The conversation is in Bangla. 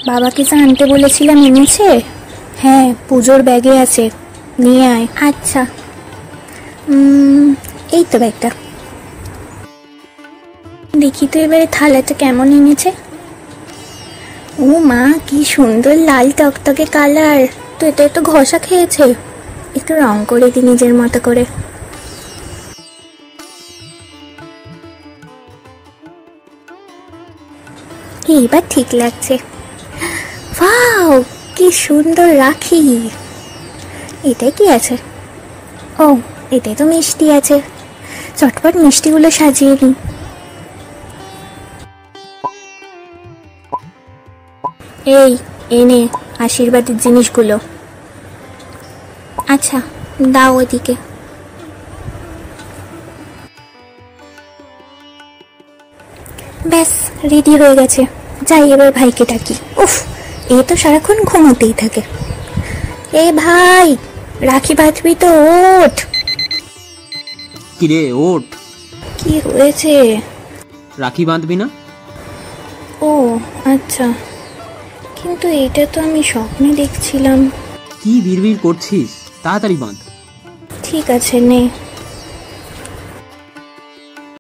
বাবাকে যা আনতে বলেছিলাম এনেছে? হ্যাঁ, পুজোর ব্যাগে আছে, নিয়ে আয়। আচ্ছা। এই তো ব্যাগটা। দেখি তো এবারে থালাটা কেমন এনেছে। ও মা, কি সুন্দর লাল টকটকে কালার। তো এটা একটু ঘষা খেয়েছে, একটু রং করে দি নিজের মতো করে। এইবার ঠিক লাগছে। ওয়াও, কি সুন্দর রাখি। এটাই কি আছে? ও, এটাই তো মিষ্টি আছে। চটপট মিষ্টিগুলো সাজিয়ে নিই। এই এনে আশীর্বাদের জিনিসগুলো। আচ্ছা, দাও ওদিকে। ব্যাস, রেডি হয়ে গেছে। যাই এবার ভাইকে ডাকি। উফ, এ তো সারাক্ষণ ঘুমোতেই থাকে। এ ভাই, রাখি বাঁধবি তো? ওঠ। কিরে ওঠ। কি হয়েছে? রাখি বাঁধবি না? ও আচ্ছা, কিন্তু এটা তো আমি স্বপ্নে দেখছিলাম। কি বিড়বিড় করছিস? তাড়াতাড়ি বাঁধ। ঠিক আছে, নে।